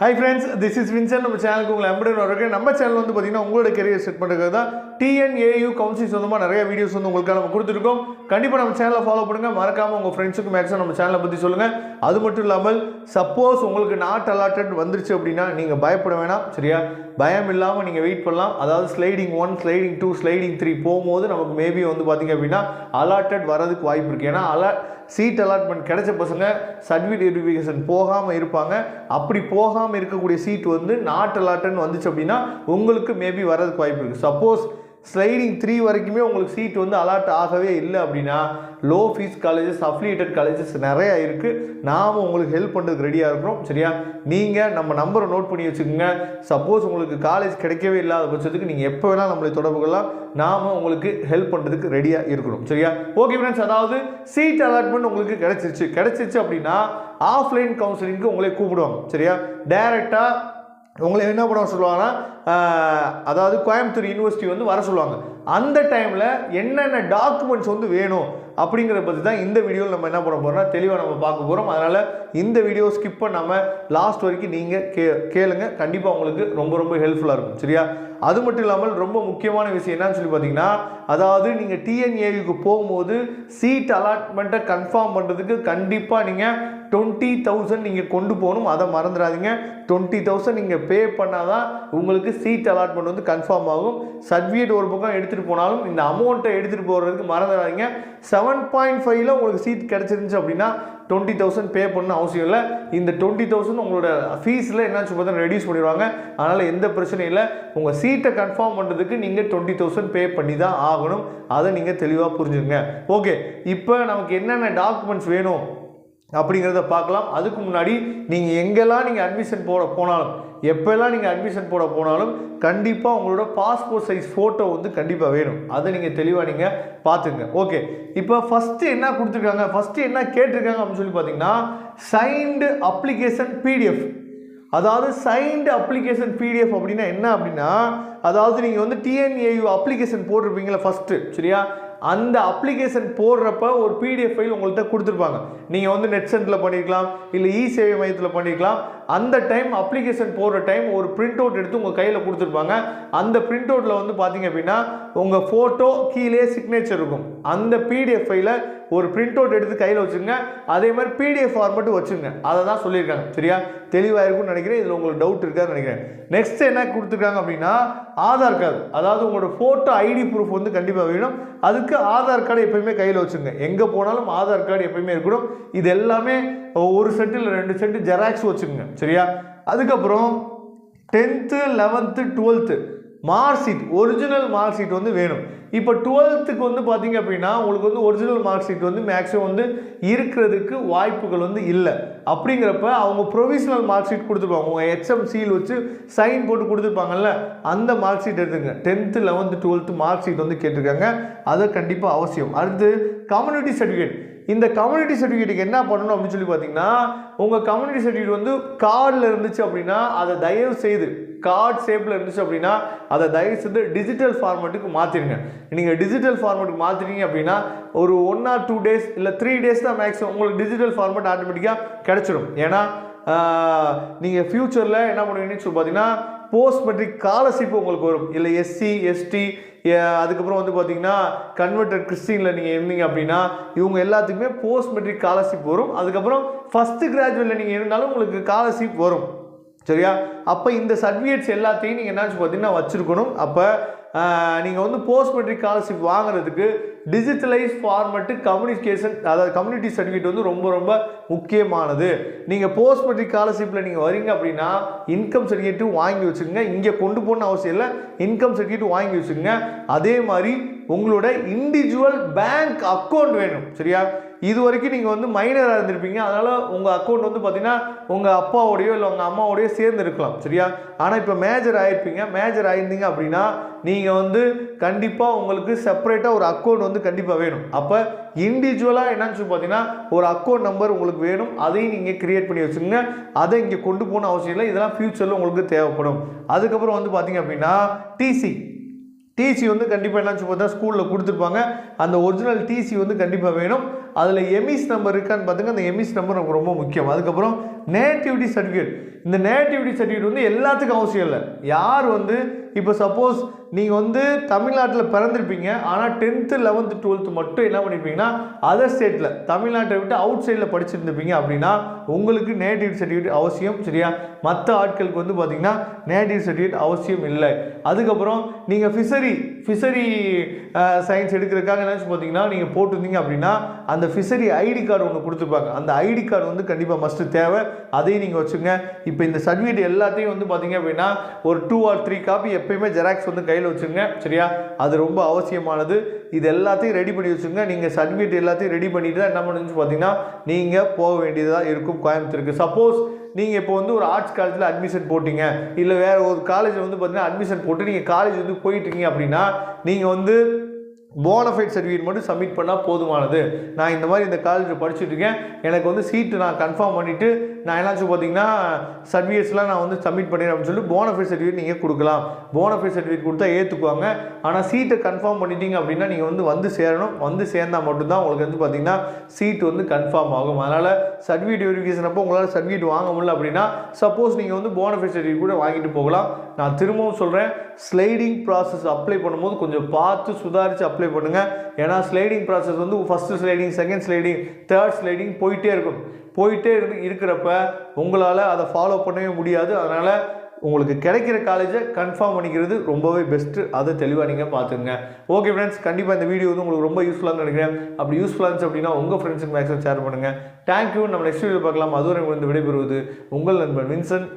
Hi friends, this is Vincent. நம்ம சேனலுக்கு உங்களை அன்புடன் வரவேற்கிறேன். நம்ம சேனல் வந்து பார்த்தீங்கன்னா உங்களோட கெரியர் செட் பண்ணுறதுக்கு தான் TNAU கவுன்சிலிங் சொந்தமாக நிறைய வீடியோஸ் வந்து உங்களுக்காக நம்ம கொடுத்துருக்கோம். கண்டிப்பாக நம்ம சேனலை ஃபாலோ பண்ணுங்கள். மறக்காமல் உங்கள் ஃப்ரெண்ட்ஸுக்கு மேக்ஸிமம் நம்ம சேனலை பற்றி சொல்லுங்கள். அது மட்டும் இல்லாமல் சப்போஸ் உங்களுக்கு நாட் அலாட்டட் வந்துருச்சு அப்படின்னா நீங்கள் பயப்பட வேணாம். சரியா, பயம் இல்லாமல் நீங்கள் வெயிட் பண்ணலாம். அதாவது ஸ்லைடிங் 1, ஸ்லைடிங் 2, ஸ்லைடிங் 3 போகும்போது நமக்கு மேபி வந்து பார்த்தீங்க அப்படின்னா அலாட்டட் வரதுக்கு வாய்ப்பு இருக்குது. ஏன்னா சீட் அலாட்மெண்ட் கிடைச்ச பசங்க சர்டிஃபிகேட் வெரிஃபிகேஷன் போகாமல் இருப்பாங்க. அப்படி போகாமல் இருக்கக்கூடிய சீட் வந்து நாட் அலாட்டன் வந்துச்சு அப்படின்னா உங்களுக்கு மேபி வரதுக்கு வாய்ப்பு இருக்குது. சப்போஸ் ஸ்லைடிங் 3 வரைக்குமே உங்களுக்கு சீட் வந்து அலாட் ஆகவே இல்லை அப்படின்னா low fees colleges, affiliated colleges நிறையா இருக்குது. நாம் உங்களுக்கு ஹெல்ப் பண்ணுறதுக்கு ரெடியாக இருக்கிறோம். சரியா, நீங்கள் நம்ம நம்பரை நோட் பண்ணி வச்சுக்கோங்க. சப்போஸ் உங்களுக்கு காலேஜ் கிடைக்கவே இல்லாத பட்சத்துக்கு நீங்கள் எப்போ வேணால் நம்மளை தொடர்பு கொள்ளலாம். நாம் உங்களுக்கு ஹெல்ப் பண்ணுறதுக்கு ரெடியாக இருக்கணும். சரியா, ஓகே ஃப்ரெண்ட்ஸ். அதாவது சீட் அலாட்மெண்ட் உங்களுக்கு கிடைச்சிருச்சு அப்படின்னா ஆஃப்லைன் கவுன்சிலிங்க்கு உங்களே கூப்பிடுவாங்க. சரியா, டைரெக்டாக உங்களை என்ன பண்ண சொல்லுவாங்கன்னா அதாவது கோயம்புத்தூர் யூனிவர்சிட்டி வந்து வர சொல்லுவாங்க. அந்த டைமில் என்னென்ன டாக்குமெண்ட்ஸ் வந்து வேணும் அப்படிங்கிறத பற்றி தான் இந்த வீடியோவில் நம்ம என்ன பண்ண போகிறோம்னா தெளிவாக நம்ம பார்க்க போகிறோம். அதனால் இந்த வீடியோ ஸ்கிப் பண்ணாமல் லாஸ்ட் வரைக்கும் நீங்கள் கேளுங்க. கண்டிப்பாக உங்களுக்கு ரொம்ப ஹெல்ப்ஃபுல்லாக இருக்கும். சரியா, அது மட்டும் இல்லாமல் ரொம்ப முக்கியமான விஷயம் என்னன்னு சொல்லி பார்த்தீங்கன்னா, அதாவது நீங்கள் TNAUக்கு போகும்போது சீட் அலாட்மெண்ட்டை கன்ஃபார்ம் பண்ணுறதுக்கு கண்டிப்பாக நீங்கள் 20,000 நீங்கள் கொண்டு போகணும். அதை மறந்துடாதீங்க. 20,000 நீங்கள் பே பண்ணால் தான் உங்களுக்கு சீட் அலாட்மெண்ட் வந்து கன்ஃபார்ம் ஆகும். சர்டிஃபிகேட் ஒரு பக்கம் எடுத்துகிட்டு போனாலும் இந்த அமௌண்ட்டை எடுத்துகிட்டு போகிறதுக்கு மறந்துடாதீங்க. 7.5ல் உங்களுக்கு சீட் கிடச்சிருந்துச்சு அப்படின்னா 20,000 பே பண்ண அவசியம் இல்லை. இந்த 20,000 உங்களோட ஃபீஸில் என்னாச்சு பார்த்தா ரெடியூஸ் பண்ணிடுவாங்க. அதனால் எந்த பிரச்சனையும் இல்லை. உங்கள் சீட்டை கன்ஃபார்ம் பண்ணுறதுக்கு நீங்கள் 20,000 பே பண்ணி தான் ஆகணும். அதை நீங்கள் தெளிவாக புரிஞ்சுங்க. ஓகே, இப்போ நமக்கு என்னென்ன டாக்குமெண்ட்ஸ் வேணும் அப்படிங்கிறத பார்க்கலாம். அதுக்கு முன்னாடி நீங்கள் எங்கெல்லாம் நீங்கள் அட்மிஷன் போனாலும், எப்போல்லாம் நீங்கள் அட்மிஷன் போனாலும் கண்டிப்பாக உங்களோட பாஸ்போர்ட் சைஸ் ஃபோட்டோ வந்து கண்டிப்பாக வேணும். அதை நீங்கள் தெளிவாக நீங்கள் பார்த்துங்க. ஓகே, இப்போ ஃபஸ்ட்டு என்ன கொடுத்துருக்காங்க, ஃபஸ்ட்டு என்ன கேட்டிருக்காங்க அப்படின்னு சொல்லி பார்த்தீங்கன்னா சைன்டு அப்ளிகேஷன் PDF. அதாவது சைன்டு அப்ளிகேஷன் PDF அப்படின்னா என்ன அப்படின்னா, அதாவது நீங்கள் வந்து TNAU அப்ளிகேஷன் போட்டிருப்பீங்களா ஃபஸ்ட்டு. சரியா, அந்த அப்ளிகேஷன் போடுறப்ப ஒரு PDF ஃபைல் உங்கள்கிட்ட கொடுத்துருப்பாங்க. நீங்கள் வந்து நெட் சென்டரில் பண்ணியிருக்கலாம், இல்லை சேவை மையத்தில் பண்ணியிருக்கலாம். அந்த டைம் அப்ளிகேஷன் போடுற டைம் ஒரு பிரிண்ட் அவுட் எடுத்து உங்கள் கையில் கொடுத்துருப்பாங்க. அந்த பிரிண்ட் அவுட்டில் வந்து பார்த்தீங்க அப்படின்னா உங்கள் ஃபோட்டோ கீழே சிக்னேச்சர் இருக்கும். அந்த PDF ஃபைலை ஒரு பிரிண்ட் அவுட் எடுத்து கையில் வச்சுங்க. அதே மாதிரி PDF ஃபார்மேட்டு வச்சுங்க. அதை தான் சொல்லியிருக்காங்க. சரியா, தெளிவாக இருக்கும்னு நினைக்கிறேன். இதில் உங்களுக்கு டவுட் இருக்காதுன்னு நினைக்கிறேன். நெக்ஸ்ட் என்ன கொடுத்துருக்காங்க அப்படின்னா ஆதார் கார்டு. அதாவது உங்களோட ஃபோட்டோ ID ப்ரூஃப் வந்து கண்டிப்பாக வேணும். அதுக்கு ஆதார் கார்டு எப்பயுமே கையில் வச்சுங்க. எங்கே போனாலும் ஆதார் கார்டு எப்பயுமே இருக்கணும். இது எல்லாமே ஒரு செட்டு இல்லை 2 செட்டு ஜெராக்ஸ் வச்சுக்கோங்க. சரியா, அதுக்கப்புறம் 10th 11th 12th mark sheet, original mark sheet வந்து வேணும். இப்போ 12th வந்து பார்த்தீங்க அப்படின்னா உங்களுக்கு வந்து ஒரிஜினல் மார்க் ஷீட் வந்து மேக்ஸிமம் வந்து இருக்கிறதுக்கு வாய்ப்புகள் வந்து இல்லை. அப்படிங்கிறப்ப அவங்க ப்ரொவிஷனல் மார்க் ஷீட் கொடுத்துருப்பாங்க. உங்கள் HM சீல் வச்சு சைன் போட்டு கொடுத்துருப்பாங்கல்ல, அந்த மார்க் ஷீட் எடுத்துங்க. 10th 11th 12th mark sheet வந்து கேட்டிருக்காங்க. அது கண்டிப்பாக அவசியம். அடுத்து கம்யூனிட்டி சர்டிஃபிகேட். இந்த கம்யூனிட்டி சர்டிஃபிகேட்டுக்கு என்ன பண்ணணும் அப்படின்னு சொல்லி பார்த்தீங்கன்னா, உங்கள் கம்யூனிட்டி சர்டிஃபிகேட் வந்து கார்டில் இருந்துச்சு அப்படின்னா அதை தயவு செய்து கார்டு ஷேப்பில் இருந்துச்சு அப்படின்னா அதை தயவு செய்து டிஜிட்டல் ஃபார்மேட்டுக்கு மாற்றிடுங்க. நீங்கள் டிஜிட்டல் ஃபார்மேட்டுக்கு மாற்றிட்டீங்க அப்படின்னா ஒரு 1 or 2 days இல்லை 3 days தான் மேக்ஸிமம் உங்களுக்கு டிஜிட்டல் ஃபார்மேட் ஆட்டோமேட்டிக்காக கிடச்சிடும். ஏன்னா நீங்கள் ஃப்யூச்சரில் என்ன பண்ணுவீங்கன்னு சொல்லி பார்த்தீங்கன்னா போஸ்ட் மெட்ரிக் ஸ்காலர்ஷிப் உங்களுக்கு வரும். இல்லை SC ST அதுக்கப்புறம் வந்து பார்த்தீங்கன்னா கன்வெர்டட் கிறிஸ்டினில் நீங்கள் இருந்தீங்க அப்படின்னா இவங்க எல்லாத்துக்குமே போஸ்ட் மெட்ரிக் ஸ்காலர்ஷிப் வரும். அதுக்கப்புறம் ஃபஸ்ட்டு கிராஜுவேட்டில் நீங்கள் இருந்தாலும் உங்களுக்கு ஸ்காலர்ஷிப் வரும். சரியா, அப்போ இந்த சர்டிஃபிகேட்ஸ் எல்லாத்தையும் நீங்கள் என்னாச்சு பார்த்தீங்கன்னா வச்சுருக்கணும். அப்போ நீங்கள் வந்து போஸ்ட் மெட்ரிக் ஸ்காலர்ஷிப் வாங்குறதுக்கு டிஜிட்டலைஸ் ஃபார்மேட்டு கம்யூனிகேஷன், அதாவது கம்யூனிட்டி சர்டிஃபிகேட் வந்து ரொம்ப முக்கியமானது. நீங்கள் போஸ்ட் மெட்ரிக் ஸ்காலர்ஷிப்பில் நீங்கள் வரீங்க அப்படின்னா இன்கம் சர்டிஃபிகேட்டும் வாங்கி வச்சுக்கோங்க. இங்கே கொண்டு போகணும் அவசியம் இல்லை, இன்கம் சர்டிஃபிகேட் வாங்கி வச்சுக்கோங்க. அதே மாதிரி உங்களோட இண்டிவிஜுவல் பேங்க் அக்கௌண்ட் வேணும். சரியா, இது வரைக்கும் நீங்கள் வந்து மைனராக இருந்திருப்பீங்க. அதனால் உங்கள் அக்கௌண்ட் வந்து பார்த்தீங்கன்னா உங்கள் அப்பாவோடையோ இல்லை உங்கள் அம்மாவோடையோ சேர்ந்து இருக்கலாம். சரியா, ஆனால் இப்போ மேஜர் ஆகிருப்பீங்க. மேஜர் ஆகிருந்தீங்க அப்படின்னா நீங்கள் வந்து கண்டிப்பாக உங்களுக்கு செப்பரேட்டாக ஒரு அக்கௌண்ட் வந்து கண்டிப்பாக வேணும். அப்போ இண்டிவிஜுவலாக என்னன்னு சொல்லி பார்த்தீங்கன்னா ஒரு அக்கௌண்ட் நம்பர் உங்களுக்கு வேணும். அதையும் நீங்கள் கிரியேட் பண்ணி வச்சுக்கோங்க. அதை இங்கே கொண்டு போகணும் அவசியம் இல்லை. இதெல்லாம் ஃப்யூச்சரில் உங்களுக்கு தேவைப்படும். அதுக்கப்புறம் வந்து பார்த்தீங்க அப்படின்னா டிசி வந்து கண்டிப்பாக என்னன்னு சொல்லி பார்த்தா ஸ்கூலில் கொடுத்துருப்பாங்க. அந்த ஒரிஜினல் டிசி வந்து கண்டிப்பாக வேணும். அதில் எமிஸ் நம்பர் இருக்கான்னு பார்த்துங்க. அந்த எமிஸ் நம்பர் நமக்கு ரொம்ப முக்கியம். அதுக்கப்புறம் நேட்டிவிட்டி சர்டிஃபிகேட். இந்த நேட்டிவிட்டி சர்டிஃபிகேட் வந்து எல்லாத்துக்கும் அவசியம் இல்லை. யார் வந்து இப்போ சப்போஸ் நீங்கள் வந்து தமிழ்நாட்டில் பிறந்திருப்பீங்க, ஆனால் 10th 11th 12th மட்டும் என்ன பண்ணியிருப்பீங்கன்னா அதர் ஸ்டேட்டில் தமிழ்நாட்டை விட்டு அவுட் சைடில் படிச்சிருந்துருப்பீங்க அப்படின்னா உங்களுக்கு நேட்டிவிட்டி சர்டிஃபிகேட் அவசியம். சரியா? மற்ற ஆட்களுக்கு வந்து பார்த்தீங்கன்னா நேட்டிவிட்டி சர்டிஃபிகேட் அவசியம் இல்லை. அதுக்கப்புறம் நீங்கள் ஃபிஷரி சயின்ஸ் எடுக்கிறதுக்காக என்னாச்சு பார்த்தீங்கன்னா நீங்கள் போட்டிருந்தீங்க அப்படின்னா அந்த ஃபிஷரி ஐடி கார்டு ஒன்று கொடுத்துருப்பாங்க. அந்த ஐடி கார்டு வந்து கண்டிப்பாக மஸ்ட்டு தேவை. அதையும் நீங்கள் வச்சுங்க. இப்போ இந்த சர்டிஃபிகேட் எல்லாத்தையும் வந்து பார்த்தீங்க அப்படின்னா ஒரு 2 or 3 காப்பி எப்பயுமே ஜெராக்ஸ் வந்து கையில் வச்சுங்க. சரியா? அது ரொம்ப அவசியமானது. இது எல்லாத்தையும் ரெடி பண்ணி வச்சுங்க. நீங்கள் சர்டிஃபிகேட் எல்லாத்தையும் ரெடி பண்ணிட்டு தான் என்ன பண்ணுன்னு பார்த்தீங்கன்னா நீங்கள் போக வேண்டியதாக இருக்கும் கோயம்புத்தூருக்கு. சப்போஸ் நீங்கள் இப்போ வந்து ஒரு ஆர்ட்ஸ் காலேஜில் அட்மிஷன் போட்டிங்க, இல்லை வேறு ஒரு காலேஜில் வந்து பார்த்தீங்கன்னா அட்மிஷன் போட்டு நீங்கள் காலேஜ் வந்து போயிட்டுருக்கீங்க அப்படின்னா நீங்கள் வந்து போனஃபைட் சர்டிஃபிகேட் மட்டும் சப்மிட் பண்ணால் போதுமானது. நான் இந்த மாதிரி இந்த காலேஜில் படிச்சுட்டு இருக்கேன், எனக்கு வந்து சீட்டு நான் கன்ஃபார்ம் பண்ணிவிட்டு நான் என்னாச்சும் பார்த்தீங்கன்னா சர்டிஃபிகேட்ஸ்லாம் நான் வந்து சப்மிட் பண்ணிடுறேன் அப்படின்னு சொல்லி போனஃபைட் சர்டிஃபிகேட் நீங்கள் கொடுக்கலாம். போனஃபைட் சர்டிஃபிகேட் கொடுத்தா ஏற்றுக்குவாங்க. ஆனால் சீட்டை கன்ஃபார்ம் பண்ணிட்டீங்க அப்படின்னா நீங்கள் வந்து சேரணும். வந்து சேர்ந்தால் மட்டும்தான் உங்களுக்கு வந்து பார்த்தீங்கன்னா சீட் வந்து கன்ஃபார்ம் ஆகும். அதனால் சர்டிஃபிகேட் வெரிஃபிகேஷன் அப்போ உங்களால் சர்டிஃபிகேட் வாங்க முடியல அப்படின்னா சப்போஸ் நீங்கள் வந்து போனஃபைட் சர்டிஃபிகேட் கூட வாங்கிட்டு போகலாம். நான் திரும்பவும் சொல்கிறேன், ஸ்லைடிங் ப்ராசஸ் அப்ளை பண்ணும்போது கொஞ்சம் பார்த்து சுதாரித்து அப்ளை பண்ணுங்கள். ஏன்னா ஸ்லைடிங் ப்ராசஸ் வந்து first sliding, second sliding, third sliding போயிட்டே இருக்கும். இருக்கிறப்ப உங்களால் அதை ஃபாலோ பண்ணவே முடியாது. அதனால் உங்களுக்கு கிடைக்கிற காலேஜை கன்ஃபார்ம் பண்ணிக்கிறது ரொம்பவே பெஸ்ட்டு. அதை தெளிவாக நீங்கள் பார்த்துங்க. ஓகே ஃப்ரெண்ட்ஸ், கண்டிப்பாக இந்த வீடியோ வந்து உங்களுக்கு ரொம்ப யூஸ்ஃபுல்லாக நினைக்கிறேன். அப்படி யூஸ்ஃபுல்லாக இருந்துச்சு அப்படின்னா உங்கள் ஃப்ரெண்ட்ஸுக்கு மேக்ஸிமம் ஷேர் பண்ணுங்கள். தேங்க்யூ. நம்ம நெக்ஸ்ட் வீடியோ பார்க்கலாம். அதுவரை உங்களுக்கு விடைபெறுவது உங்கள் நண்பன் வின்சென்ட்.